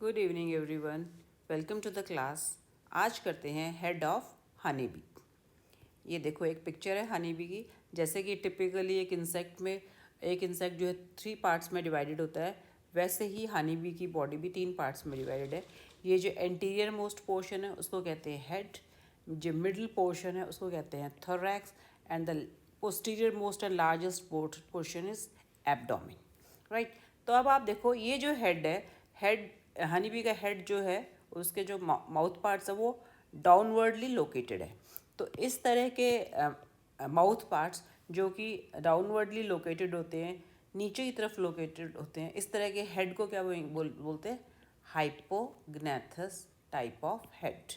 Good evening everyone, welcome to the class. आज करते हैं हेड ऑफ हनी बी। ये देखो एक पिक्चर है हनी बी की। जैसे कि टिपिकली एक इंसेक्ट जो है 3 पार्ट्स में डिवाइडेड होता है, वैसे ही हनी बी की बॉडी भी 3 पार्ट्स में डिवाइडेड है। ये जो एंटीरियर मोस्ट पोर्शन है उसको कहते हैं हेड, जो मिडल पोर्शन है उसको कहते हैं thorax, and the posterior most and largest portion is abdomen. Right. तो अब आप देखो ये जो हेड हनी बी का हेड जो है, उसके जो माउथ पार्ट्स है वो डाउनवर्डली लोकेटेड है। तो इस तरह के माउथ पार्ट्स जो कि डाउनवर्डली लोकेटेड होते हैं, नीचे की तरफ लोकेटेड होते हैं, इस तरह के हेड को क्या बोलते हैं? Hypognathous type of head.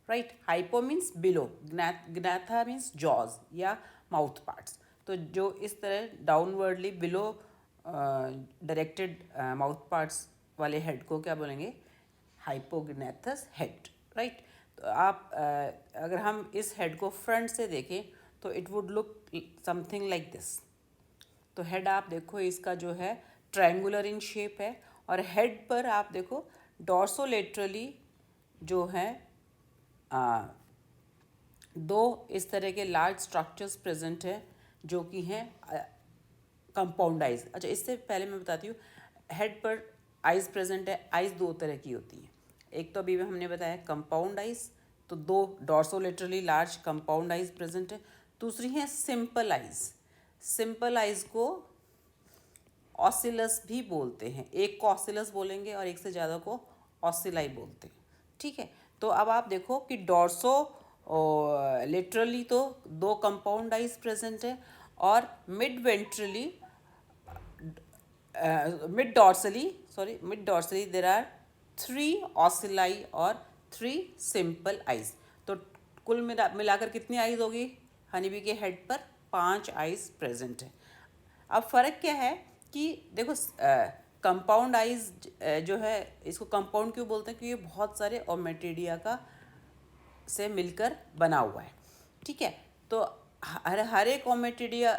Right. Hypo means below, gnatha means jaws या माउथ पार्ट्स। तो जो इस तरह downwardly below directed mouth parts वाले हेड को क्या बोलेंगे? Hypognathous head. राइट। तो आप अगर हम इस हेड को फ्रंट से देखें तो it would look something like this. तो हेड आप देखो इसका जो है ट्रायंगुलर इन शेप है, और हेड पर आप देखो डॉर्सोलेटरली जो है दो इस तरह के लार्ज स्ट्रक्चर्स प्रेजेंट है जो कि हैं कंपाउंड आइज। अच्छा, इससे पहले मैं बताती हूँ, हेड पर आइज प्रेजेंट है। आइज दो तरह की होती है। एक तो अभी हमने बताया कंपाउंड आइज, तो दो डॉर्सोलेटरली लार्ज कंपाउंड आइज प्रेजेंट है। दूसरी है सिंपल आइज। सिंपल आइज को ऑसिलस भी बोलते हैं। एक को ऑसिलस बोलेंगे और एक से ज़्यादा को ऑसिलाई बोलते हैं। ठीक है। तो अब आप देखो कि डॉर्सो लिटरली तो दो कंपाउंड आइज प्रेजेंट है, और मिड डॉर्सली देर आर 3 ऑसिलाई और 3 सिंपल आइज। तो कुल मिलाकर कितनी आइज होगी हनी बी के हेड पर? 5 आइज प्रेजेंट है। अब फ़र्क क्या है कि देखो, कंपाउंड आइज जो है, इसको कंपाउंड क्यों बोलते हैं? क्योंकि ये बहुत सारे ओमेटिडिया का से मिलकर बना हुआ है। ठीक है। तो हर एक ommatidia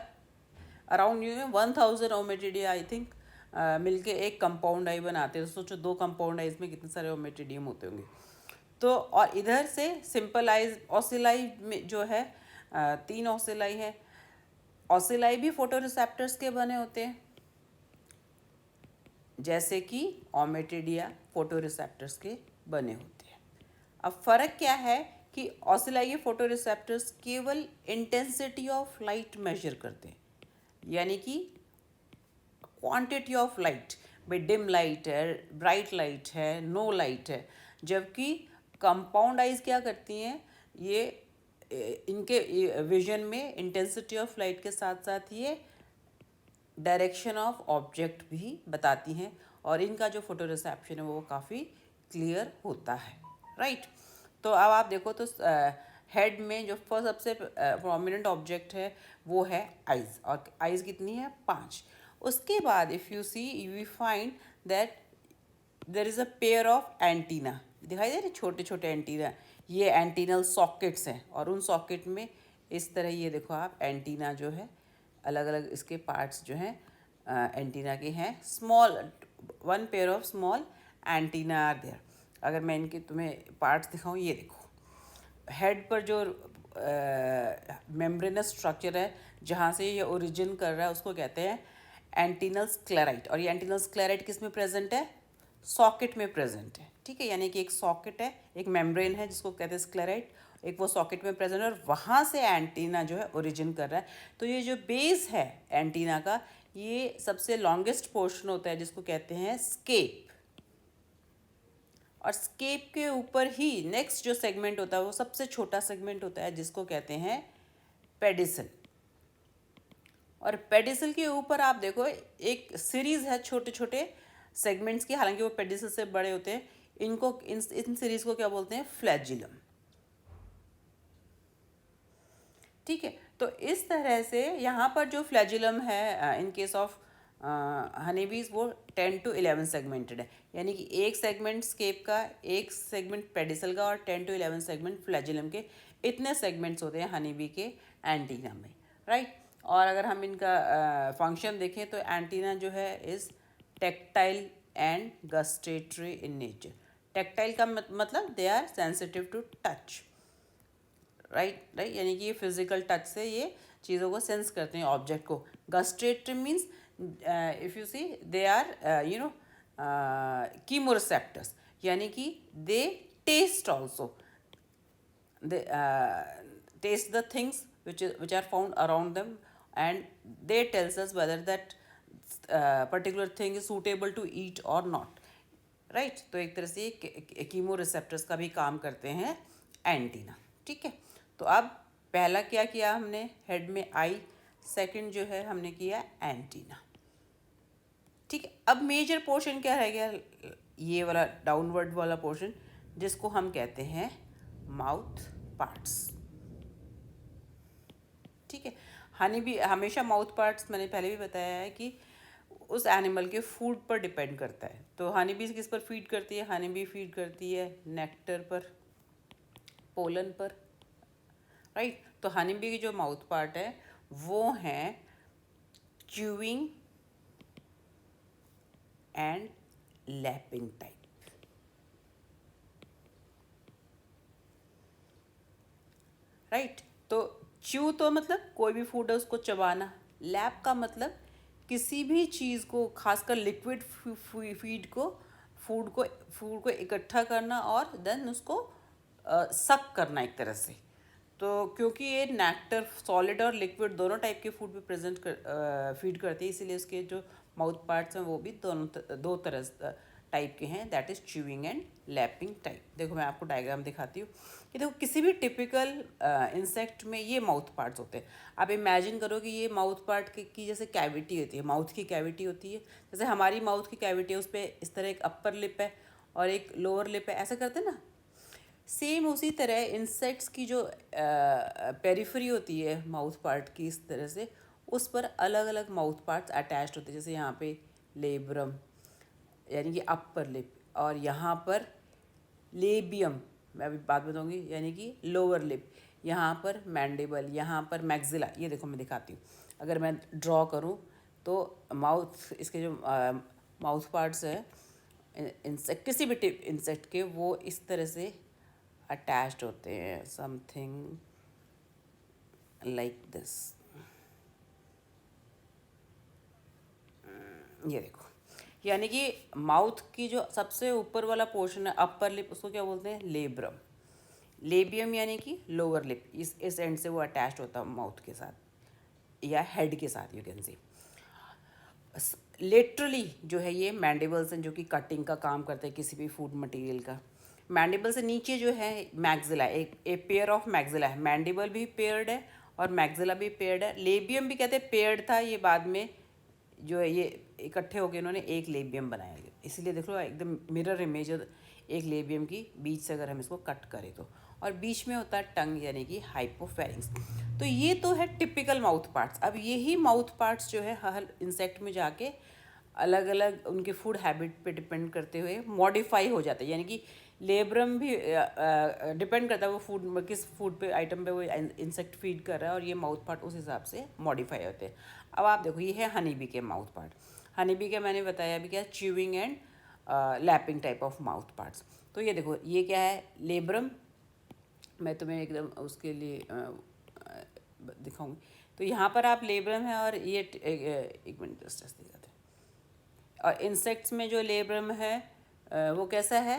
around 1000 ommatidia I think मिलके एक कंपाउंड आई बनाते हैं। तो सोचो दो कंपाउंड आइज में कितने सारे ओमेटिडियम होते होंगे। तो और इधर से सिंपल आइज ऑसिलाई में जो है 3 ऑसिलाई है। ऑसिलाई भी फोटोरिसेप्टर्स के बने होते हैं, जैसे कि ओमेटिडिया फोटोरिसेप्टर्स के बने होते हैं। अब फ़र्क क्या है कि ऑसिलाई के फोटोरिसेप्टर्स केवल इंटेंसिटी ऑफ लाइट मेजर करते हैं, यानी कि क्वांटिटी ऑफ लाइट, भाई डिम लाइट है, ब्राइट लाइट है, नो लाइट है। जबकि कंपाउंड आइज क्या करती हैं? ये इनके विजन में इंटेंसिटी ऑफ लाइट के साथ साथ ये डायरेक्शन ऑफ ऑब्जेक्ट भी बताती हैं, और इनका जो फोटो रिसेप्शन है वो काफ़ी क्लियर होता है। राइट। तो अब आप देखो तो हेड में जो फर्स्ट सबसे प्रोमिनेंट ऑब्जेक्ट है वो है आइज, और आइज कितनी है? 5। उसके बाद if you see you we find that there is a pair of antenna. दिखाई दे रहे छोटे छोटे एंटीना? ये एंटीनल सॉकेट्स हैं, और उन सॉकेट में इस तरह ये देखो आप एंटीना जो है, अलग अलग इसके पार्ट्स जो हैं एंटीना के हैं। Small 1 pair of small antenna are there. अगर मैं इनके तुम्हें पार्ट्स दिखाऊं, ये देखो हेड पर जो मेम्ब्रेनस स्ट्रक्चर है जहाँ से ये ओरिजिन कर रहा है उसको कहते हैं एंटीनल स्क्लेराइट। और ये एंटीनल स्क्लेराइट किस में प्रेजेंट है? सॉकेट में प्रेजेंट है। ठीक है। यानी कि एक सॉकेट है, एक मेम्ब्रेन है जिसको कहते हैं स्क्लेराइट, एक वो सॉकेट में प्रेजेंट है, और वहाँ से एंटीना जो है ओरिजिन कर रहा है। तो ये जो बेस है एंटीना का, ये सबसे लॉन्गेस्ट पोर्शन होता है जिसको कहते हैं स्केप। और स्केप के ऊपर ही नेक्स्ट जो सेगमेंट होता है वो सबसे छोटा सेगमेंट होता है जिसको कहते हैं पेडिसल। और पेडिसल के ऊपर आप देखो एक सीरीज है छोटे छोटे सेगमेंट्स की, हालांकि वो पेडिसल से बड़े होते हैं। इनको इन सीरीज को क्या बोलते हैं? फ्लैजिलम। ठीक है। तो इस तरह से यहाँ पर जो फ्लैजिलम है इन केस ऑफ हनीबीज वो 10 to 11 सेगमेंटेड है, यानी कि एक सेगमेंट स्केप का, एक सेगमेंट पेडिसल का, और 10 to 11 सेगमेंट फ्लैजिलम के। इतने सेगमेंट्स होते हैं हनीबी के एंटीना में। राइट। और अगर हम इनका फंक्शन देखें तो एंटीना जो है is tactile and gustatory in nature. Tactile का मतलब they are sensitive to touch, right, यानी कि ये फिजिकल टच से ये चीज़ों को सेंस करते हैं, ऑब्जेक्ट को। Gustatory means if you see they are chemoreceptors, यानी कि they taste also, they taste the things which are found around them, and they tells us whether that particular thing is suitable to eat or not, right? तो एक तरह से chemo receptors का भी काम करते हैं एंटीना, ठीक है। तो अब पहला क्या किया हमने, हेड में आई, सेकंड जो है हमने किया एंटीना, ठीक है। अब मेजर पोर्शन क्या रह गया, ये वाला डाउनवर्ड वाला पोर्शन जिसको हम कहते हैं माउथ पार्ट्स, ठीक है। हनी भी हमेशा माउथ पार्ट्स, मैंने पहले भी बताया है कि उस एनिमल के फूड पर डिपेंड करता है। तो हनी भी किस पर फीड करती है, हनी भी फीड करती है नेक्टर पर, पोलन पर, राइट। तो हनी बी की जो माउथ पार्ट है वो है chewing and lapping type, right. तो च्यू तो मतलब कोई भी फूड है उसको चबाना, लैप का मतलब किसी भी चीज़ को, खासकर लिक्विड फूड को इकट्ठा करना और देन उसको सक करना एक तरह से। तो क्योंकि ये नेक्टर सॉलिड और लिक्विड दोनों टाइप के फूड पे फीड करती है, इसीलिए उसके जो माउथ पार्ट्स हैं वो भी दो तरह टाइप के हैं, that is chewing and lapping type. देखो मैं आपको डायग्राम दिखाती हूँ कि देखो किसी भी टिपिकल इंसेक्ट में ये माउथ पार्ट्स होते हैं। आप इमेजिन करो कि ये माउथ पार्ट की जैसे कैविटी होती है, माउथ की कैविटी होती है, जैसे हमारी माउथ की कैविटी है, उस पर इस तरह एक अपर लिप है और एक लोअर लिप है, ऐसा करते हैं ना। सेम उसी तरह इंसेक्ट्स की जो पेरिफेरी होती है माउथ पार्ट की, इस तरह से उस पर अलग अलग माउथ पार्ट्स अटैच्ड होते हैं। जैसे यहाँ पे लेब्रम यानी कि अपर लिप, और यहाँ पर लेबियम, मैं अभी बात बताऊँगी, यानी कि लोअर लिप, यहाँ पर मैंडिबल, यहाँ पर मैक्सिला। ये देखो मैं दिखाती हूँ, अगर मैं ड्रॉ करूँ तो माउथ, इसके जो माउथ पार्ट्स हैं इंसेक्ट, किसी भी इंसेक्ट के, वो इस तरह से अटैच्ड होते हैं, समथिंग लाइक दिस। ये देखो, यानी कि माउथ की जो सबसे ऊपर वाला पोर्शन है अपर लिप, उसको क्या बोलते हैं, लेब्रम। लेबियम यानी कि लोअर लिप, इस एंड से वो अटैच्ड होता है माउथ के साथ या हेड के साथ, यू कैन सी। लिटरली जो है ये मैंडिबल्स हैं जो कि कटिंग का काम करते हैं किसी भी फूड मटेरियल का। मैंडिबल से नीचे जो है मैक्सिला, एक पेयर ऑफ मैक्सिला है, मैंडिबल भी पेयर्ड है और मैक्सिला भी पेयर्ड है। लेबियम भी कहते हैं पेयर्ड था, ये बाद में जो है ये इकट्ठे होकर इन्होंने एक लेबियम बनाया, इसलिए देख लो एकदम मिरर इमेज एक लेबियम की बीच से अगर हम इसको कट करें तो। और बीच में होता है टंग यानी कि हाइपोफेरिंक्स। तो ये तो है टिपिकल माउथ पार्ट्स। अब यही माउथ पार्ट्स जो है हर इंसेक्ट में जाके अलग अलग उनके फूड हैबिट पे डिपेंड करते हुए मॉडिफाई हो जाते हैं, यानी कि लेब्रम भी डिपेंड करता है वो फूड, किस फूड पे आइटम पे वो इंसेक्ट फीड कर रहा है, और ये माउथ पार्ट उस हिसाब से मॉडिफाई होते हैं। अब आप देखो ये है हनी बी के माउथ पार्ट। हनी बी के मैंने बताया अभी क्या, chewing and lapping type of mouth parts. तो ये देखो ये क्या है, लेब्रम, मैं तुम्हें एकदम उसके लिए दिखाऊंगी। तो यहाँ पर आप लेब्रम है और ये एक मिनट जस्ट दिखाते हैं। और इंसेक्ट्स में जो लेब्रम है वो कैसा है,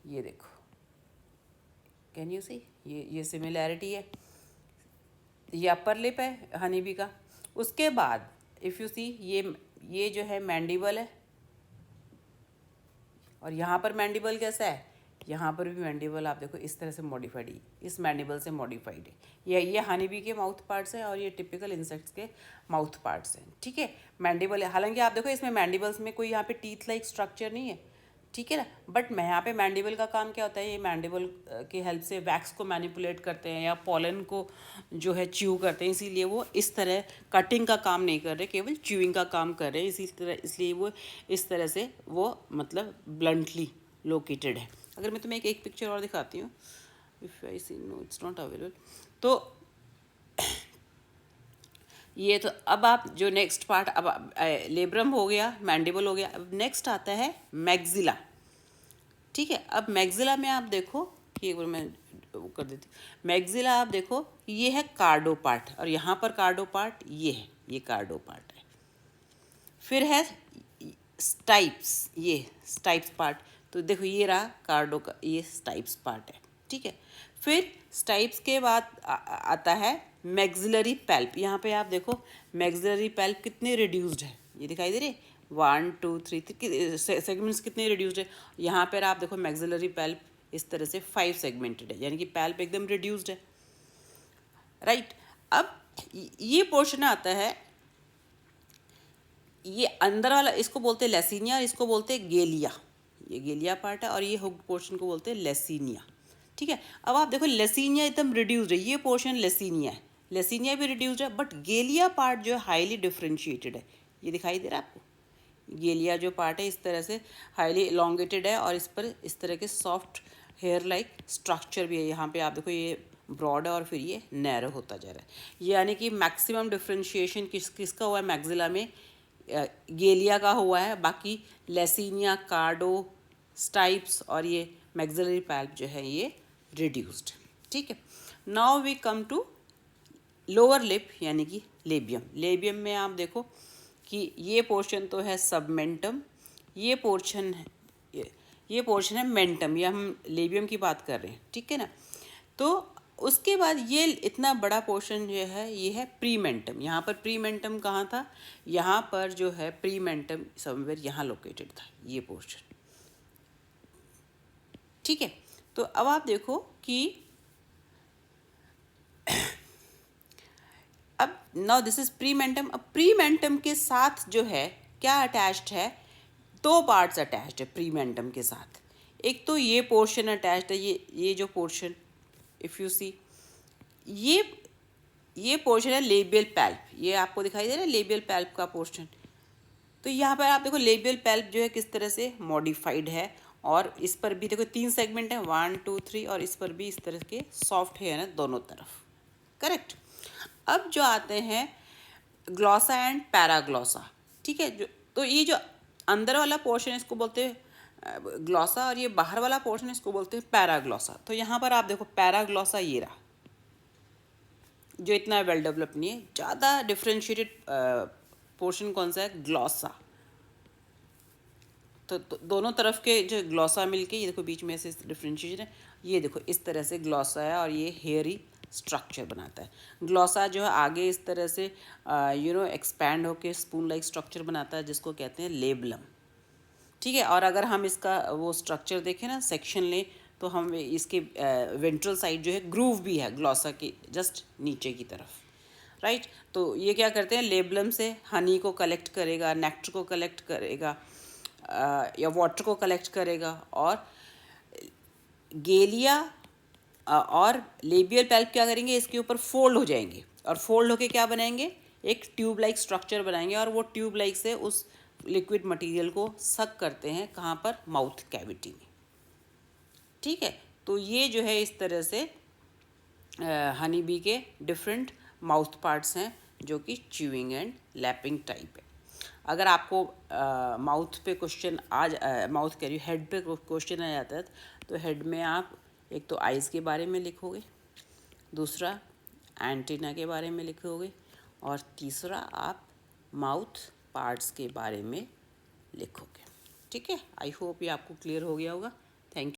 ये देखो, कैन यू सी, ये सिमिलैरिटी है। ये अपर लिप है हनी बी का। उसके बाद इफ़ यू सी ये जो है मैंडिबल है, और यहाँ पर मैंडिबल कैसा है, यहाँ पर भी मैंडिबल आप देखो इस तरह से मॉडिफाइड है, इस मैंडिबल से मॉडिफाइड है। ये हनी बी के माउथ पार्ट्स हैं और ये टिपिकल इंसेक्ट्स के माउथ पार्ट्स हैं, ठीक है। मैंडिबल है, हालांकि आप देखो इसमें मैंडिबल्स में कोई यहाँ पे टीथ लाइक स्ट्रक्चर नहीं है, ठीक है ना। बट मैं यहाँ पे मैंडिबल का काम क्या होता है, ये मैंडिबल की हेल्प से वैक्स को मैनिपुलेट करते हैं या पॉलन को जो है च्यू करते हैं, इसीलिए वो इस तरह कटिंग का काम नहीं कर रहे, केवल च्यूइंग का काम कर रहे हैं, इसी तरह, इसलिए वो इस तरह से वो मतलब ब्लंटली लोकेटेड है। अगर मैं तुम्हें एक पिक्चर और दिखाती हूँ, if I see, no it's not available. तो ये तो अब आप जो नेक्स्ट पार्ट, अब लेब्रम हो गया, मैंडिबल हो गया, अब नेक्स्ट आता है मैग्जिला। ठीक है, अब मैग्जिला में आप देखो, ये एक बार मैं वो कर देती हूँ। मैग्जिला आप देखो, ये है कार्डो पार्ट, और यहाँ पर कार्डो पार्ट ये है, ये कार्डो पार्ट है। फिर है स्टाइप्स, ये स्टाइप्स पार्ट, तो देखो ये रहा कार्डो का, ये स्टाइप्स पार्ट है। ठीक है, फिर स्टाइप्स के बाद आता है मैग्जिलरी पैल्प। यहाँ पे आप देखो मैग्जिलरी पैल्प कितने रिड्यूस्ड है, ये दिखाई दे रहे, 1 2 3 सेगमेंट्स कितने रिड्यूस्ड है। यहाँ पर आप देखो मैग्जिलरी पैल्प इस तरह से 5 सेगमेंटेड है, यानी कि पैल्प एकदम रिड्यूस्ड है। राइट, अब ये पोर्शन आता है, ये अंदर वाला इसको बोलते हैं लेसिनिया, इसको बोलते हैं गेलिया। ये गेलिया पार्ट है, और ये हुक पोर्शन को बोलते हैं लेसिनिया। ठीक है, अब आप देखो लेसिनिया एकदम रिड्यूस्ड है, ये पोर्शन लेसिनिया है, लेसिनिया भी रिड्यूस्ड है, बट गेलिया पार्ट जो है हाईली डिफ्रेंशिएटेड है। ये दिखाई दे रहा है आपको, गेलिया जो पार्ट है इस तरह से हाईली इलोंगेटेड है, और इस पर इस तरह के सॉफ्ट हेयर लाइक स्ट्रक्चर भी है। यहाँ पे आप देखो ये ब्रॉड है और फिर ये नैरो होता जा रहा है, यानी कि मैक्सिमम डिफ्रेंशिएशन किसका हुआ है मैग्जिला में, गेलिया का हुआ है। बाकी लेसिनिया, कार्डो, स्टाइप्स और ये मैग्जिलरी पैल्प जो है ये रिड्यूस्ड। ठीक है, now we come to lower lip यानी कि लेबियम। लेबियम में आप देखो कि ये पोर्शन तो है सबमेंटम, ये पोर्शन है, ये पोर्शन है मेंटम, ये हम लेबियम की बात कर रहे हैं। ठीक है ना, तो उसके बाद ये इतना बड़ा पोर्शन जो है ये है प्रीमेंटम। यहाँ पर प्रीमेंटम कहाँ था, यहाँ पर जो है प्रीमेंटम समवेयर यहाँ लोकेटेड था ये पोर्शन। ठीक है, तो अब आप देखो कि अब नाउ दिस इज प्रीमेंटम। अब प्रीमेंटम के साथ जो है क्या अटैच्ड है, दो पार्ट्स अटैच्ड है प्रीमेंटम के साथ। एक तो ये पोर्शन अटैच्ड है, ये जो पोर्शन इफ़ यू सी, ये पोर्शन है लेबियल पैल्प, ये आपको दिखाई दे रहा है लेबियल पैल्प का पोर्शन। तो यहाँ पर आप देखो लेबियल पैल्प जो है किस तरह से मॉडिफाइड है, और इस पर भी देखो 3 सेगमेंट है, 1 2 3, और इस पर भी इस तरह के सॉफ्ट है ना दोनों तरफ। करेक्ट, अब जो आते हैं ग्लॉसा एंड पैराग्लॉसा। ठीक है, जो तो ये जो अंदर वाला पोर्शन इसको बोलते हैं ग्लॉसा, और ये बाहर वाला पोर्शन इसको बोलते हैं पैराग्लॉसा। तो यहाँ पर आप देखो पैराग्लॉसा ये रहा, जो इतना वेल डेवलप नहीं है। ज़्यादा डिफ्रेंशिएटेड पोर्शन कौन सा है, ग्लॉसा। तो दोनों तरफ के जो ग्लॉसा मिलके, ये देखो बीच में से डिफ्रेंशिएशन है, ये देखो इस तरह से ग्लॉसा है, और ये हेयरी स्ट्रक्चर बनाता है। ग्लॉसा जो है आगे इस तरह से एक्सपैंड होके स्पून लाइक स्ट्रक्चर बनाता है, जिसको कहते हैं लेबलम। ठीक है, और अगर हम इसका वो स्ट्रक्चर देखें ना, सेक्शन लें, तो हम इसके वेंट्रल साइड जो है ग्रूव भी है ग्लॉसा के जस्ट नीचे की तरफ। राइट, तो ये क्या करते हैं, लेबलम से हनी को कलेक्ट करेगा, नेक्टर को कलेक्ट करेगा, या वाटर को कलेक्ट करेगा, और गेलिया और लेबियल पैल्प क्या करेंगे, इसके ऊपर फोल्ड हो जाएंगे, और फोल्ड होके क्या बनाएंगे, एक ट्यूब लाइक स्ट्रक्चर बनाएंगे, और वो ट्यूब लाइक से उस लिक्विड मटेरियल को सक करते हैं कहाँ पर, माउथ कैविटी में। ठीक है, तो ये जो है इस तरह से हनी बी के डिफरेंट माउथ पार्ट्स हैं, जो कि च्यूइंग एंड लैपिंग टाइप है। अगर आपको माउथ पे क्वेश्चन माउथ कह रही हेड पे क्वेश्चन आ जाता है, तो हेड में आप एक तो आइज़ के बारे में लिखोगे, दूसरा एंटीना के बारे में लिखोगे, और तीसरा आप माउथ पार्ट्स के बारे में लिखोगे। ठीक है, आई होप ये आपको क्लियर हो गया होगा।